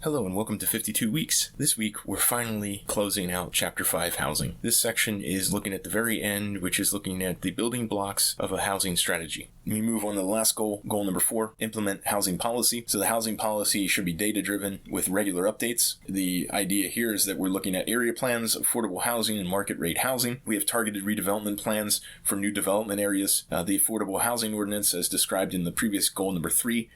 Hello and welcome to 52 Weeks. This week we're finally closing out Chapter 5 Housing. This section is looking at the very end, which is looking at the building blocks of a housing strategy. We move on to the last goal number 4, implement housing policy. So the housing policy should be data-driven with regular updates. The idea here is that we're looking at area plans, affordable housing, and market rate housing. We have targeted redevelopment plans for new development areas. The affordable housing ordinance, as described in the previous goal number 3,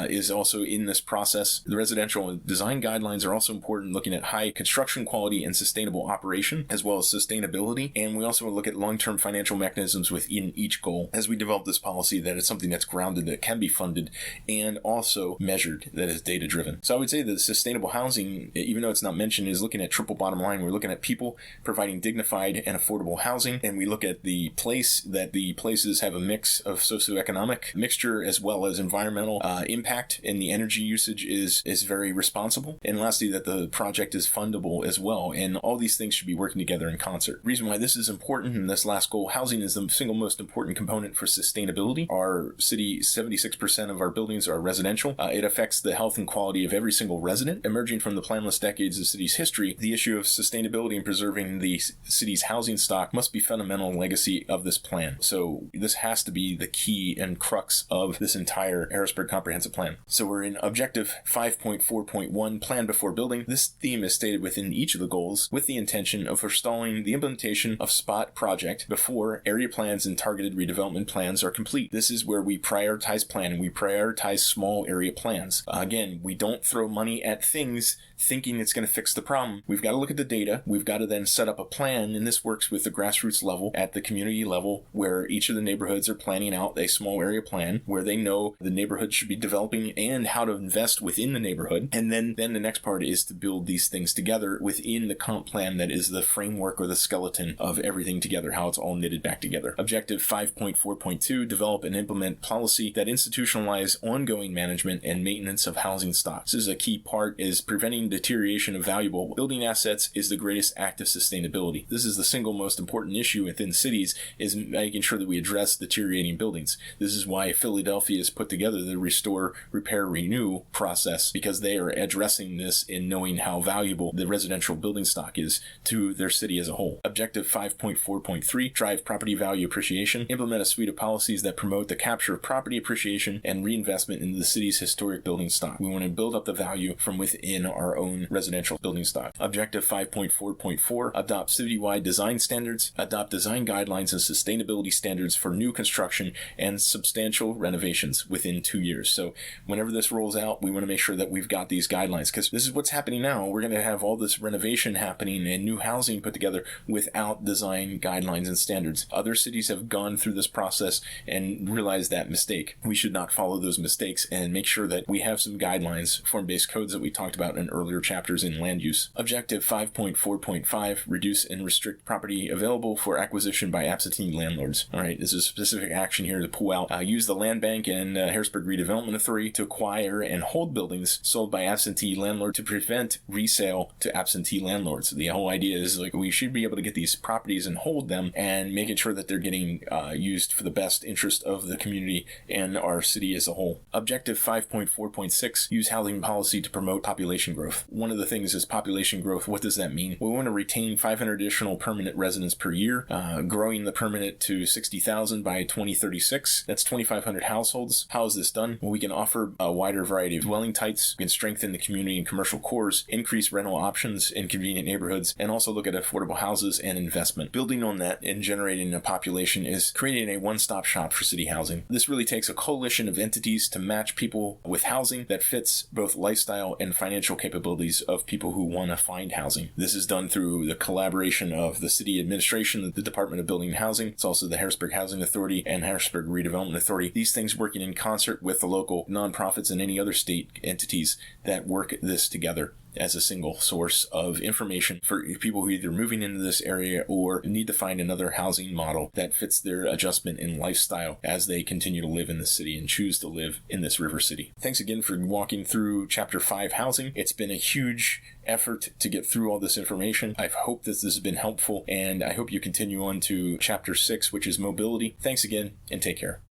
is also in this process. The residential design guidelines are also important, looking at high construction quality and sustainable operation, as well as sustainability. And we also look at long-term financial mechanisms within each goal as we develop this policy, that it's something that's grounded, that can be funded, and also measured, that is data-driven. So I would say that sustainable housing, even though it's not mentioned, is looking at triple bottom line. We're looking at people providing dignified and affordable housing, and we look at the place, that the places have a mix of socioeconomic mixture as well as environmental impact, and the energy usage is very responsible. And lastly, that the project is fundable as well, and all these things should be working together in concert. The reason why this is important in this last goal, housing is the single most important component for sustainability. Our city, 76% of our buildings are residential. It affects the health and quality of every single resident. Emerging from the planless decades of the city's history, the issue of sustainability and preserving the city's housing stock must be fundamental legacy of this plan. So this has to be the key and crux of this entire Harrisburg Comprehensive Plan. So we're in Objective 5.4.1, Plan Before Building. This theme is stated within each of the goals with the intention of forestalling the implementation of SPOT project before area plans and targeted redevelopment plans are complete. This is where we prioritize planning. We prioritize small area plans. Again, we don't throw money at things thinking it's going to fix the problem. We've got to look at the data. We've got to then set up a plan, and this works with the grassroots level, at the community level, where each of the neighborhoods are planning out a small area plan where they know the neighborhood should be developing and how to invest within the neighborhood. And then the next part is to build these things together within the comp plan that is the framework or the skeleton of everything together, how it's all knitted back together. Objective 5.4.2, develop and implement policy that institutionalize ongoing management and maintenance of housing stocks. This is a key part, is preventing deterioration of valuable building assets is the greatest act of sustainability. This is the single most important issue within cities, is making sure that we address deteriorating buildings. This is why Philadelphia has put together the Restore, Repair, Renew process, because they are addressing this in knowing how valuable the residential building stock is to their city as a whole. Objective 5.4.3, drive property value appreciation. Implement a suite of policies that promote the capture of property appreciation and reinvestment into the city's historic building stock. We want to build up the value from within our own residential building stock. Objective 5.4.4, adopt citywide design standards. Adopt design guidelines and sustainability standards for new construction and substantial renovations within 2 years. So whenever this rolls out, we want to make sure that we've got these guidelines, because this is what's happening now. We're going to have all this renovation happening and new housing put together without design guidelines and standards. Other cities have gone through this process and realized that mistake. We should not follow those mistakes and make sure that we have some guidelines, form-based codes that we talked about in earlier chapters in land use. Objective 5.4.5, reduce and restrict property available for acquisition by absentee landlords. All right, this is a specific action here to pull out. Use the land bank and Harrisburg Redevelopment Authority to acquire and hold buildings sold by absentee landlords to prevent resale to absentee landlords. The whole idea is, like, we should be able to get these properties and hold them, and making sure that they're getting used for the best interest of the community and our city as a whole. Objective 5.4.6, use housing policy to promote population growth. One of the things is population growth. What does that mean? We want to retain 500 additional permanent residents per year, growing the permanent to 60,000 by 2036. That's 2,500 households. How is this done? Well, we can offer a wider variety of dwelling types. We can strengthen the community and commercial cores, increase rental options in convenient neighborhoods, and also look at affordable houses and investment. Building on that and generating a population is creating a one-stop shop for city housing. This really takes a coalition of entities to match people with housing that fits both lifestyle and financial capabilities of people who want to find housing. This is done through the collaboration of the city administration, the Department of Building and Housing. It's also the Harrisburg Housing Authority and Harrisburg Redevelopment Authority. These things working in concert with the local nonprofits and any other state entities that work this together as a single source of information for people who are either moving into this area or need to find another housing model that fits their adjustment in lifestyle as they continue to live in the city and choose to live in this river city. Thanks again for walking through Chapter 5 Housing. It's been a huge effort to get through all this information. I hope that this has been helpful, and I hope you continue on to Chapter 6, which is mobility. Thanks again, and take care.